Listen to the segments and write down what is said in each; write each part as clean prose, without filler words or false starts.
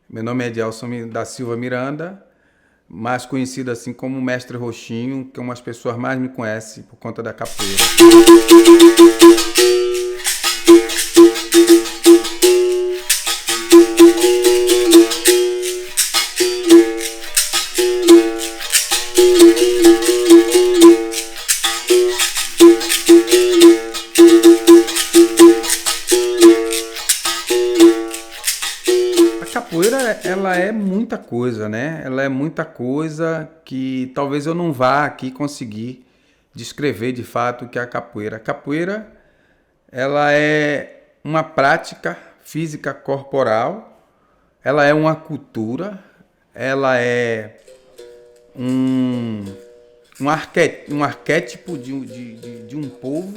Meu nome é Edelson da Silva Miranda, mais conhecido assim como Mestre Roxinho, que umas pessoas mais me conhecem por conta da capoeira. A capoeira, ela é muita coisa, né? Ela é muita coisa que talvez eu não vá aqui conseguir descrever de fato o que é a capoeira. A capoeira, ela é uma prática física corporal, ela é uma cultura, ela é um arquétipo de um povo,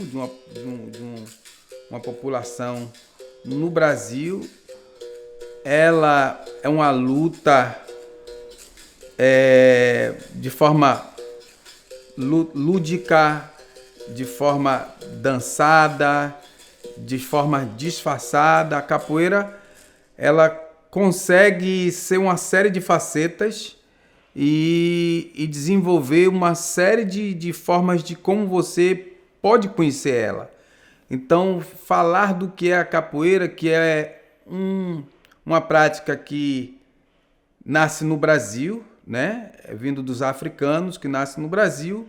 uma população no Brasil. Ela é uma luta de forma lúdica, de forma dançada, de forma disfarçada. A capoeira, ela consegue ser uma série de facetas e desenvolver uma série de formas de como você pode conhecer ela. Então, falar do que é a capoeira, que é uma prática que nasce no Brasil, né? É vindo dos africanos, que nasce no Brasil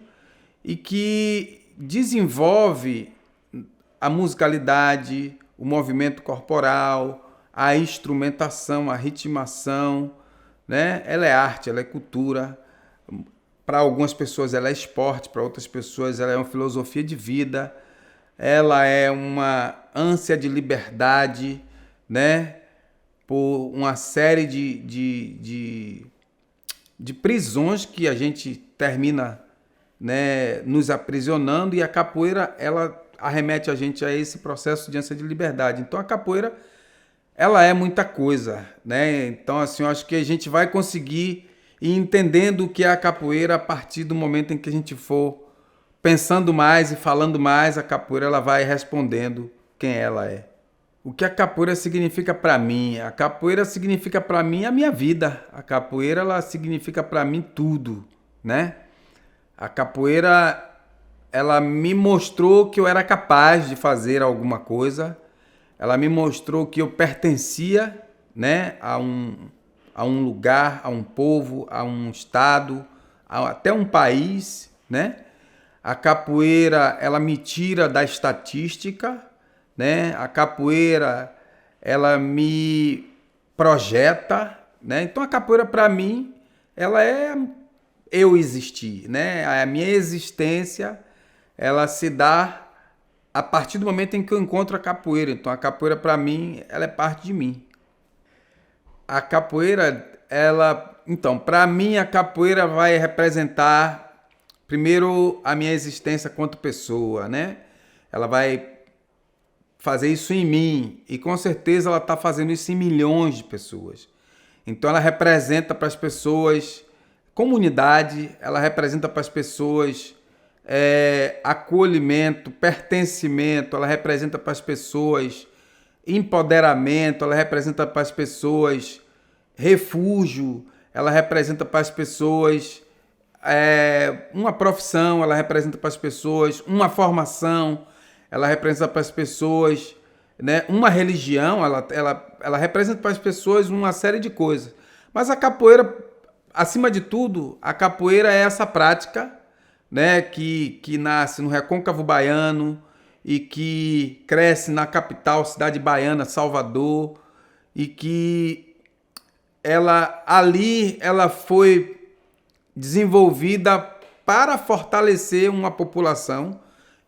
e que desenvolve a musicalidade, o movimento corporal, a instrumentação, a ritmação, né? Ela é arte, ela é cultura. Para algumas pessoas ela é esporte, para outras pessoas ela é uma filosofia de vida, ela é uma ânsia de liberdade, né? Por uma série de prisões que a gente termina, né, nos aprisionando, e a capoeira, ela arremete a gente a esse processo de ânsia de liberdade. Então a capoeira, ela é muita coisa, né? Então assim, eu acho que a gente vai conseguir ir entendendo o que é a capoeira a partir do momento em que a gente for pensando mais e falando mais. A capoeira, ela vai respondendo quem ela é. O que a capoeira significa para mim? A capoeira significa para mim a minha vida. A capoeira, ela significa para mim tudo, né? A capoeira, ela me mostrou que eu era capaz de fazer alguma coisa. Ela me mostrou que eu pertencia, né, a um lugar, a um povo, a um estado, até um país, né? A capoeira, ela me tira da estatística, né? A capoeira, ela me projeta, né? Então a capoeira, para mim, ela é eu existir, né? A minha existência, ela se dá a partir do momento em que eu encontro a capoeira. Então a capoeira, para mim, ela é parte de mim. A capoeira, então, para mim, a capoeira vai representar primeiro a minha existência quanto pessoa, né? Ela vai fazer isso em mim, e com certeza ela está fazendo isso em milhões de pessoas. Então ela representa para as pessoas comunidade, ela representa para as pessoas acolhimento, pertencimento, ela representa para as pessoas empoderamento, ela representa para as pessoas refúgio, ela representa para as pessoas uma profissão, ela representa para as pessoas uma formação, ela representa para as pessoas, né, uma religião, ela representa para as pessoas uma série de coisas. Mas a capoeira, acima de tudo, a capoeira é essa prática, né, que nasce no recôncavo baiano e que cresce na capital, cidade baiana, Salvador, e que ela foi desenvolvida para fortalecer uma população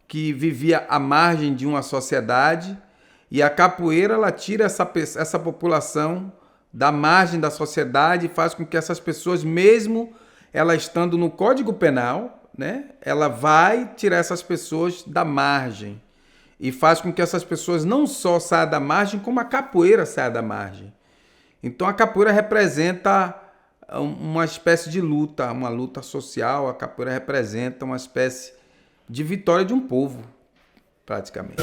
que vivia à margem de uma sociedade, e a capoeira, ela tira essa população da margem da sociedade e faz com que essas pessoas, mesmo ela estando no Código Penal, né, ela vai tirar essas pessoas da margem e faz com que essas pessoas não só saiam da margem, como a capoeira saia da margem. Então a capoeira representa uma espécie de luta, uma luta social. A capoeira representa uma espécie de vitória de um povo, praticamente.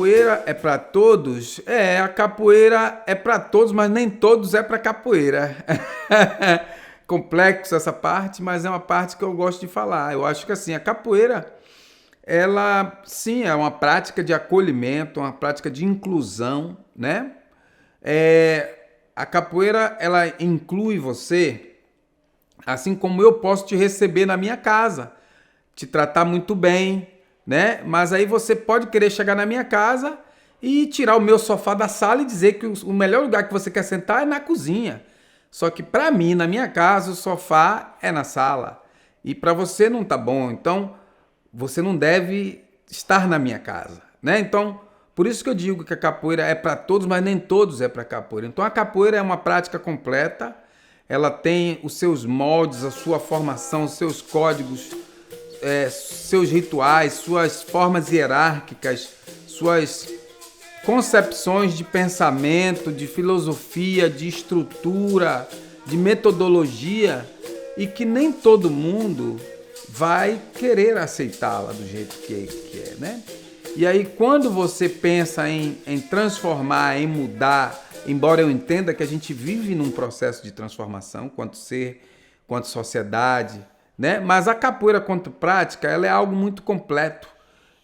capoeira é para todos? A capoeira é para todos, mas nem todos é para capoeira. Complexo essa parte, mas é uma parte que eu gosto de falar. Eu acho que assim, a capoeira, ela sim é uma prática de acolhimento, uma prática de inclusão, né? A capoeira, ela inclui você, assim como eu posso te receber na minha casa, te tratar muito bem, né? Mas aí você pode querer chegar na minha casa e tirar o meu sofá da sala e dizer que o melhor lugar que você quer sentar é na cozinha. Só que para mim, na minha casa, o sofá é na sala. E para você não tá bom. Então, você não deve estar na minha casa, né? Então, por isso que eu digo que a capoeira é para todos, mas nem todos é para capoeira. Então, a capoeira é uma prática completa. Ela tem os seus moldes, a sua formação, os seus códigos, seus rituais, suas formas hierárquicas, suas concepções de pensamento, de filosofia, de estrutura, de metodologia, e que nem todo mundo vai querer aceitá-la do jeito que é, né? E aí, quando você pensa em transformar, em mudar, embora eu entenda que a gente vive num processo de transformação, quanto ser, quanto sociedade, né? Mas a capoeira, quanto prática, ela é algo muito completo.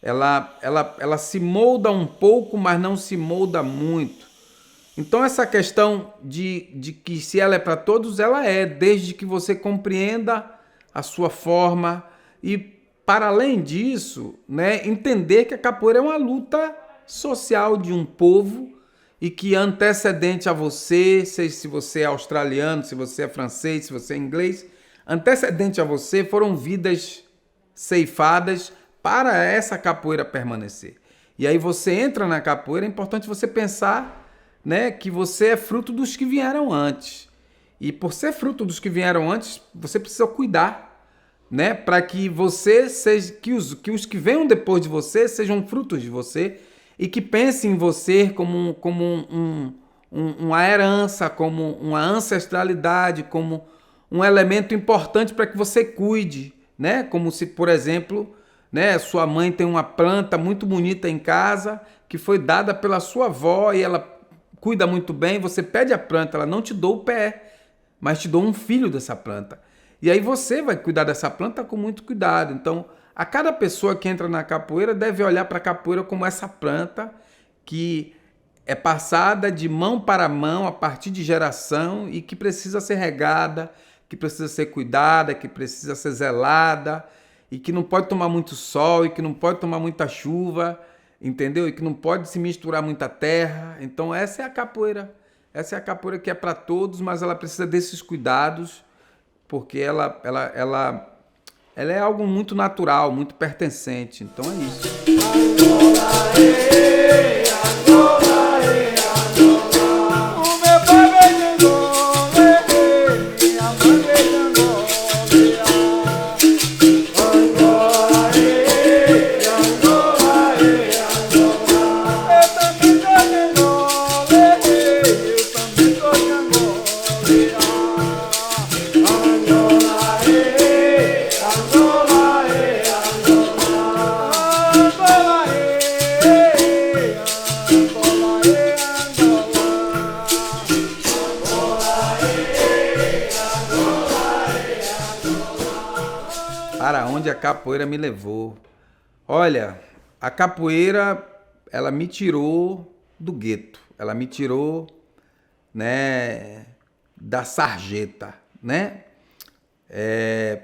Ela se molda um pouco, mas não se molda muito. Então, essa questão de que se ela é para todos, ela é, desde que você compreenda a sua forma e, para além disso, né, entender que a capoeira é uma luta social de um povo e que antecedente a você, se você é australiano, se você é francês, se você é inglês, antecedente a você foram vidas ceifadas para essa capoeira permanecer. E aí você entra na capoeira, é importante você pensar, né, que você é fruto dos que vieram antes. E por ser fruto dos que vieram antes, você precisa cuidar, né, para que você seja, que os que venham depois de você sejam frutos de você e que pensem em você como uma herança, como uma ancestralidade, como um elemento importante para que você cuide, né? Como se, por exemplo, né, sua mãe tem uma planta muito bonita em casa que foi dada pela sua avó e ela cuida muito bem, você pede a planta, ela não te dou o pé, mas te dou um filho dessa planta. E aí você vai cuidar dessa planta com muito cuidado. Então, a cada pessoa que entra na capoeira deve olhar para a capoeira como essa planta que é passada de mão para mão a partir de geração e que precisa ser regada, que precisa ser cuidada, que precisa ser zelada e que não pode tomar muito sol e que não pode tomar muita chuva, entendeu? E que não pode se misturar muita terra. Então essa é a capoeira. Essa é a capoeira que é para todos, mas ela precisa desses cuidados porque ela é algo muito natural, muito pertencente. Então é isso. Para onde a capoeira me levou? Olha, a capoeira, ela me tirou do gueto. Ela me tirou, né, da sarjeta, né?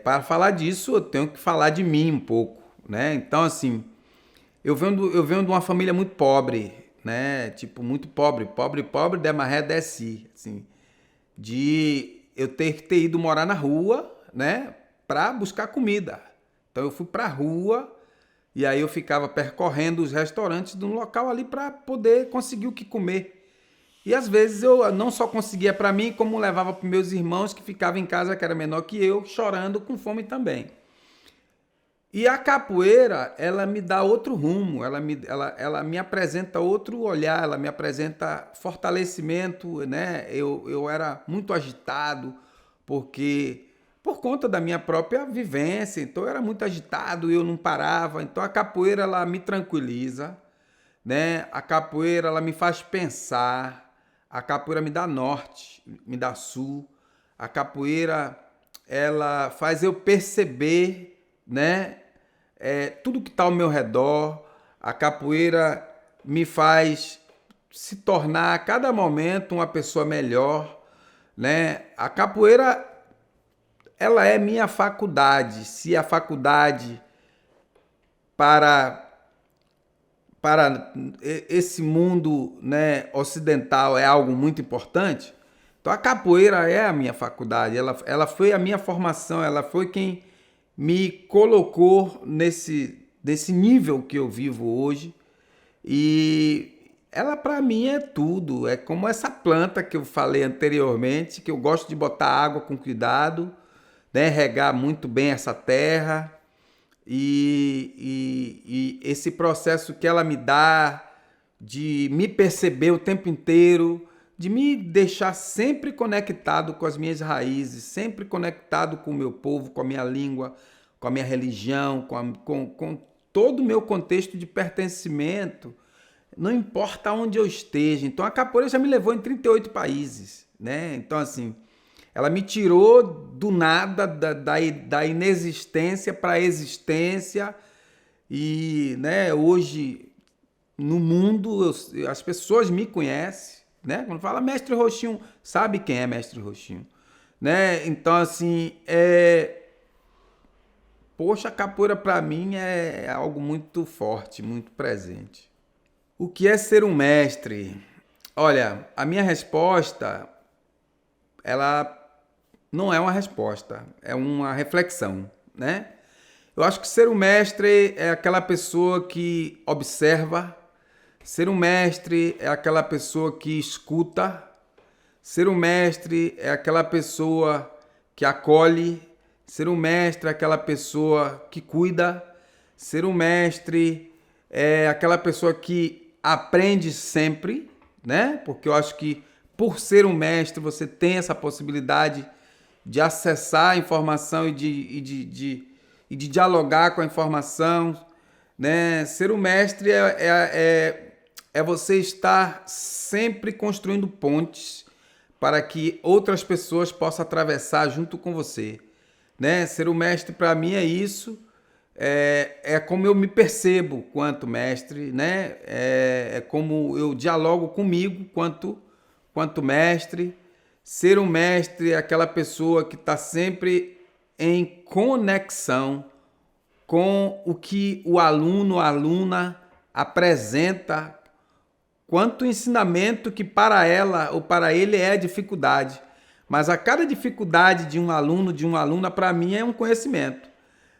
Para falar disso, eu tenho que falar de mim um pouco, né? Então, assim, eu venho de uma família muito pobre, né? Tipo, muito pobre, pobre, de maré desci, assim, de eu ter que ter ido morar na rua, né, para buscar comida. Então eu fui para a rua e aí eu ficava percorrendo os restaurantes de um local ali para poder conseguir o que comer. E às vezes eu não só conseguia para mim, como levava para meus irmãos que ficavam em casa, que era menor que eu, chorando com fome também. E a capoeira, ela me dá outro rumo, ela me apresenta outro olhar, ela me apresenta fortalecimento, né? Eu era muito agitado, porque por conta da minha própria vivência, então eu era muito agitado, eu não parava. Então a capoeira, ela me tranquiliza, né? A capoeira, ela me faz pensar. A capoeira me dá norte, me dá sul. A capoeira, ela faz eu perceber, né? Tudo que está ao meu redor. A capoeira me faz se tornar a cada momento uma pessoa melhor, né? A capoeira, ela é minha faculdade. Se a faculdade para esse mundo, né, ocidental é algo muito importante, então a capoeira é a minha faculdade, ela foi a minha formação, ela foi quem me colocou nesse nível que eu vivo hoje. E ela para mim é tudo, é como essa planta que eu falei anteriormente, que eu gosto de botar água com cuidado, né, regar muito bem essa terra. E esse processo que ela me dá de me perceber o tempo inteiro, de me deixar sempre conectado com as minhas raízes, sempre conectado com o meu povo, com a minha língua, com a minha religião, com todo o meu contexto de pertencimento, não importa onde eu esteja. Então a capoeira já me levou em 38 países, né? Então assim, ela me tirou do nada, da inexistência para a existência. E, né, hoje, no mundo, as pessoas me conhecem, né? Quando fala Mestre Roxinho, sabe quem é Mestre Roxinho, né? Então, assim, poxa, a capoeira para mim é algo muito forte, muito presente. O que é ser um mestre? Olha, a minha resposta, ela não é uma resposta, é uma reflexão, né? Eu acho que ser um mestre é aquela pessoa que observa, ser um mestre é aquela pessoa que escuta, ser um mestre é aquela pessoa que acolhe, ser um mestre é aquela pessoa que cuida, ser um mestre é aquela pessoa que aprende sempre, né? Porque eu acho que por ser um mestre você tem essa possibilidade de acessar a informação e de dialogar com a informação, né? Ser um mestre é você estar sempre construindo pontes para que outras pessoas possam atravessar junto com você, né? Ser um mestre para mim é isso, é como eu me percebo quanto mestre, né? É como eu dialogo comigo quanto mestre. Ser um mestre é aquela pessoa que está sempre em conexão com o que o aluno, a aluna apresenta, quanto ensinamento que para ela ou para ele é dificuldade. Mas a cada dificuldade de um aluno, de uma aluna, para mim é um conhecimento.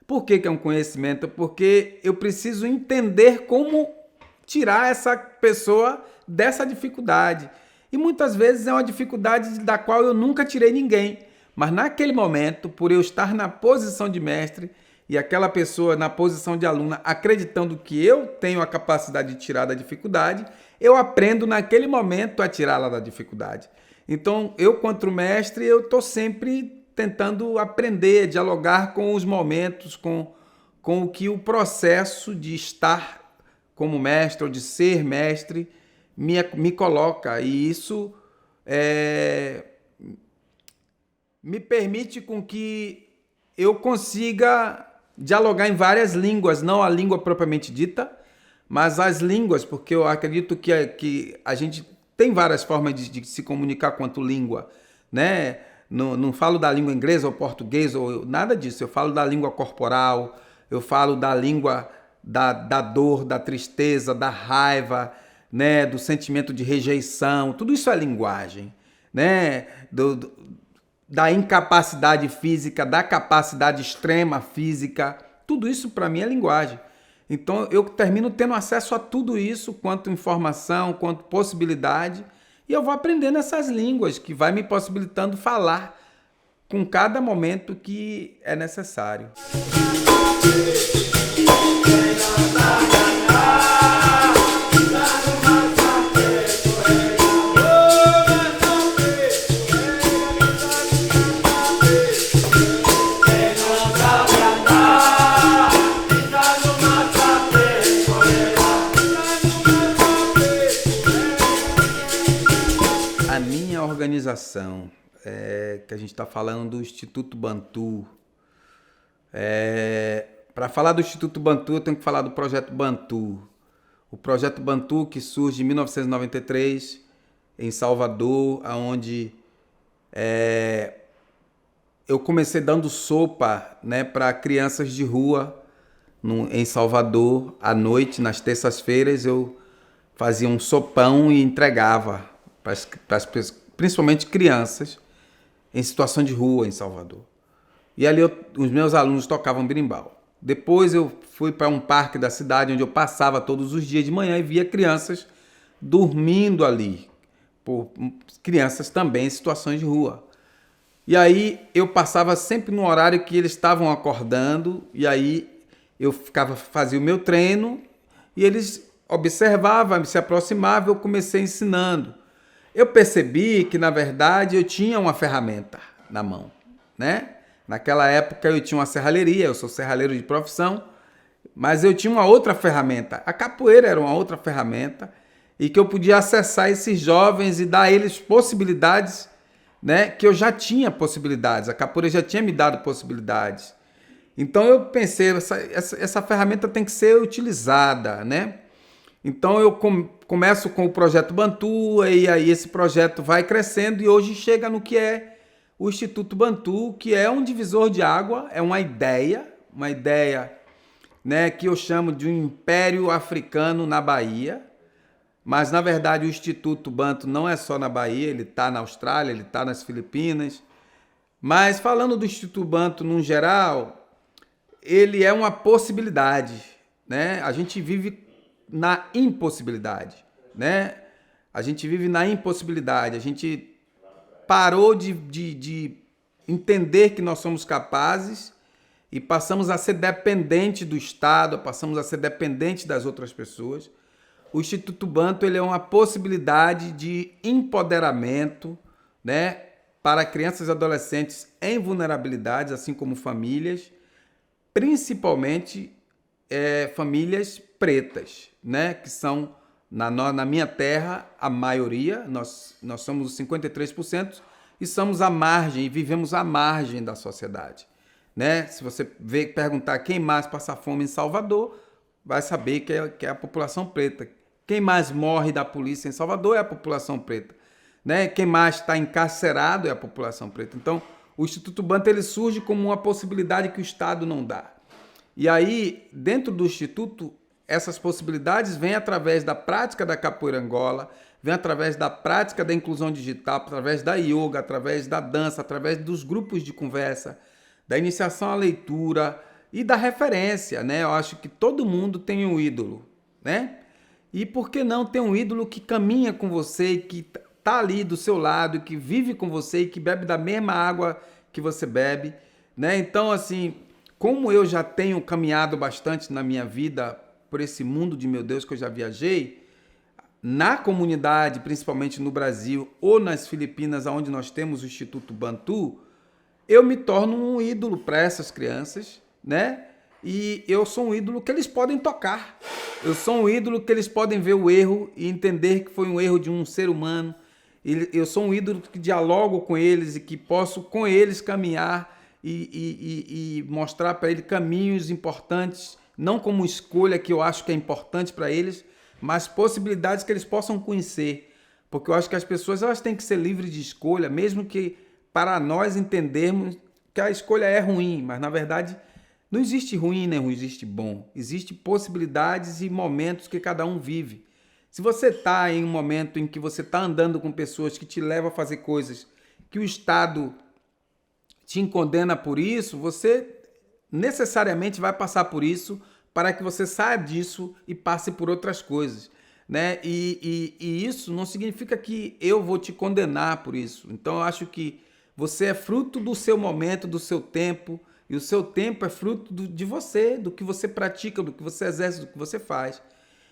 Por que é um conhecimento? Porque eu preciso entender como tirar essa pessoa dessa dificuldade. E muitas vezes é uma dificuldade da qual eu nunca tirei ninguém. Mas naquele momento, por eu estar na posição de mestre e aquela pessoa na posição de aluna acreditando que eu tenho a capacidade de tirar da dificuldade, eu aprendo naquele momento a tirá-la da dificuldade. Então, eu, quanto mestre, eu estou sempre tentando aprender, dialogar com os momentos, com o que o processo de estar como mestre ou de ser mestre me coloca. E isso me permite com que eu consiga dialogar em várias línguas, não a língua propriamente dita, mas as línguas, porque eu acredito que a gente tem várias formas de se comunicar quanto língua, né? Não falo da língua inglesa ou português ou nada disso, eu falo da língua corporal, eu falo da língua da dor, da tristeza, da raiva, né? Do sentimento de rejeição, tudo isso é linguagem, né? Da incapacidade física, da capacidade extrema física, tudo isso para mim é linguagem. Então eu termino tendo acesso a tudo isso, quanto informação, quanto possibilidade, e eu vou aprendendo essas línguas que vai me possibilitando falar com cada momento que é necessário. organização, que a gente está falando do Instituto Bantu. Para falar do Instituto Bantu, eu tenho que falar do Projeto Bantu. O Projeto Bantu, que surge em 1993, em Salvador, onde eu comecei dando sopa, né, para crianças de rua em Salvador. À noite, nas terças-feiras, eu fazia um sopão e entregava para principalmente crianças em situação de rua em Salvador. E ali os meus alunos tocavam berimbau. Depois eu fui para um parque da cidade onde eu passava todos os dias de manhã e via crianças dormindo ali, por crianças também em situações de rua. E aí eu passava sempre no horário que eles estavam acordando, e aí eu fazia o meu treino e eles observavam, se aproximavam, eu comecei ensinando. Eu percebi que, na verdade, eu tinha uma ferramenta na mão, né? Naquela época eu tinha uma serralheria, eu sou serralheiro de profissão, mas eu tinha uma outra ferramenta. A capoeira era uma outra ferramenta e que eu podia acessar esses jovens e dar a eles possibilidades, né? Que eu já tinha possibilidades, a capoeira já tinha me dado possibilidades. Então eu pensei, essa ferramenta tem que ser utilizada, né? Então eu começo com o Projeto Bantu, e aí esse projeto vai crescendo e hoje chega no que é o Instituto Bantu, que é um divisor de água, é uma ideia, né, que eu chamo de um império africano na Bahia. Mas na verdade o Instituto Bantu não é só na Bahia, ele está na Austrália, ele está nas Filipinas. Mas falando do Instituto Bantu no geral, ele é uma possibilidade, né? A gente vive na impossibilidade, né? A gente vive na impossibilidade. A gente parou de entender que nós somos capazes e passamos a ser dependente do Estado, passamos a ser dependente das outras pessoas. O Instituto Bantu, ele é uma possibilidade de empoderamento, né, para crianças e adolescentes em vulnerabilidades, assim como famílias, principalmente famílias pretas, né, que são, na minha terra, a maioria. Nós somos os 53% e somos à margem, e vivemos à margem da sociedade, né? Se você perguntar quem mais passa fome em Salvador, vai saber que é a população preta. Quem mais morre da polícia em Salvador é a população preta, né? Quem mais está encarcerado é a população preta. Então, o Instituto Bantu, ele surge como uma possibilidade que o Estado não dá. E aí, dentro do Instituto, essas possibilidades vêm através da prática da capoeira Angola, vêm através da prática da inclusão digital, através da yoga, através da dança, através dos grupos de conversa, da iniciação à leitura e da referência, né? Eu acho que todo mundo tem um ídolo, né? E por que não ter um ídolo que caminha com você, que tá ali do seu lado, que vive com você e que bebe da mesma água que você bebe, né? Então, assim, como eu já tenho caminhado bastante na minha vida por esse mundo de meu Deus que eu já viajei, na comunidade, principalmente no Brasil ou nas Filipinas, onde nós temos o Instituto Bantu, eu me torno um ídolo para essas crianças, né? E eu sou um ídolo que eles podem tocar. Eu sou um ídolo que eles podem ver o erro e entender que foi um erro de um ser humano. Eu sou um ídolo que dialogo com eles e que posso com eles caminhar e mostrar para eles caminhos importantes, não como escolha que eu acho que é importante para eles, mas possibilidades que eles possam conhecer. Porque eu acho que as pessoas, elas têm que ser livres de escolha, mesmo que para nós entendermos que a escolha é ruim, mas na verdade não existe ruim nem não existe bom. Existem possibilidades e momentos que cada um vive. Se você está em um momento em que você está andando com pessoas que te levam a fazer coisas que o Estado te condena por isso, você necessariamente vai passar por isso para que você saia disso e passe por outras coisas, né? E isso não significa que eu vou te condenar por isso. Então eu acho que você é fruto do seu momento, do seu tempo, e o seu tempo é fruto de você, do que você pratica, do que você exerce, do que você faz.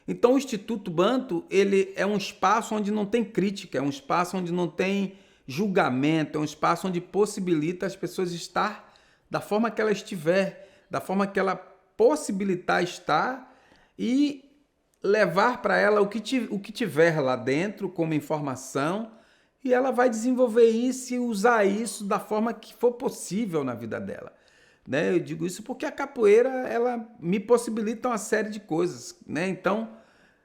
Então o Instituto Bantu, ele é um espaço onde não tem crítica, é um espaço onde não tem julgamento, é um espaço onde possibilita as pessoas estar da forma que ela estiver, da forma que ela possibilitar estar, e levar para ela o que tiver lá dentro como informação e ela vai desenvolver isso e usar isso da forma que for possível na vida dela. Né? Eu digo isso porque a capoeira, ela me possibilita uma série de coisas. Né? Então,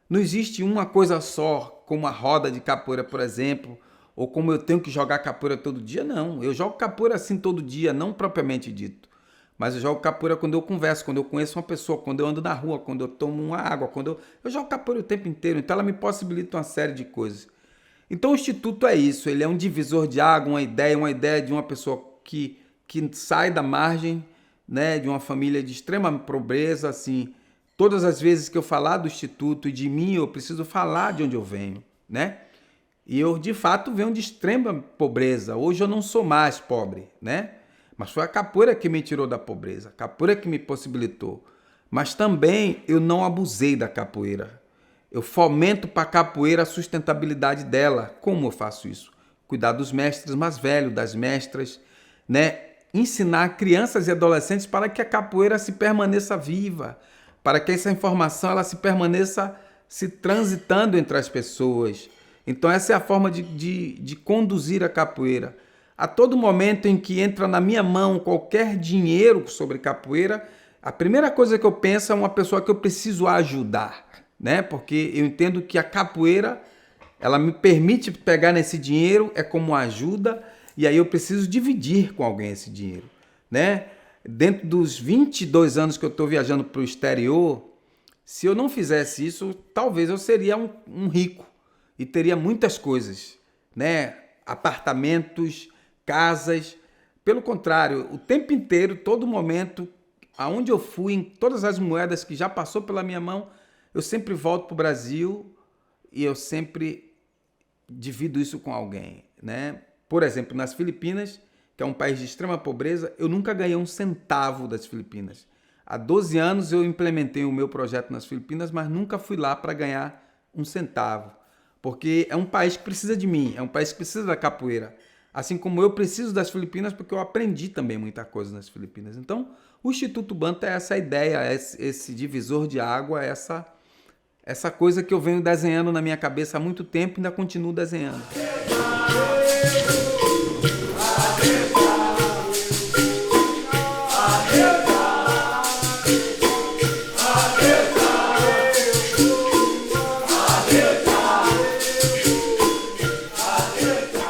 não existe uma coisa só, como a roda de capoeira, por exemplo, ou como eu tenho que jogar capoeira todo dia. Não, eu jogo capoeira assim todo dia, não propriamente dito. Mas eu jogo capoeira quando eu converso, quando eu conheço uma pessoa, quando eu ando na rua, quando eu tomo uma água, eu jogo capoeira o tempo inteiro. Então ela me possibilita uma série de coisas. Então o Instituto é isso, ele é um divisor de água, uma ideia de uma pessoa que sai da margem, né, de uma família de extrema pobreza, assim. Todas as vezes que eu falar do Instituto e de mim, eu preciso falar de onde eu venho, né? E eu, de fato, venho de extrema pobreza. Hoje eu não sou mais pobre, né? Mas foi a capoeira que me tirou da pobreza, a capoeira que me possibilitou. Mas também eu não abusei da capoeira. Eu fomento para a capoeira a sustentabilidade dela. Como eu faço isso? Cuidar dos mestres mais velhos, das mestras, né? Ensinar crianças e adolescentes para que a capoeira se permaneça viva, para que essa informação ela se permaneça se transitando entre as pessoas. Então essa é a forma de conduzir a capoeira. A todo momento em que entra na minha mão qualquer dinheiro sobre capoeira, a primeira coisa que eu penso é uma pessoa que eu preciso ajudar, né? Porque eu entendo que a capoeira, ela me permite pegar nesse dinheiro, é como ajuda, e aí eu preciso dividir com alguém esse dinheiro, né? Dentro dos 22 anos que eu estou viajando para o exterior, se eu não fizesse isso, talvez eu seria um rico e teria muitas coisas, né? Apartamentos, casas. Pelo contrário, o tempo inteiro, todo momento, aonde eu fui, em todas as moedas que já passou pela minha mão, eu sempre volto para o Brasil e eu sempre divido isso com alguém, né? Por exemplo, nas Filipinas, que é um país de extrema pobreza, eu nunca ganhei um centavo das Filipinas. Há 12 anos eu implementei o meu projeto nas Filipinas, mas nunca fui lá para ganhar um centavo. Porque é um país que precisa de mim, é um país que precisa da capoeira. Assim como eu preciso das Filipinas, porque eu aprendi também muita coisa nas Filipinas. Então, o Instituto Banta é essa ideia, esse divisor de água, essa coisa que eu venho desenhando na minha cabeça há muito tempo e ainda continuo desenhando.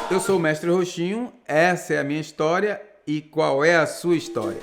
Eu sou o Mestre Roxinho, essa é a minha história e qual é a sua história?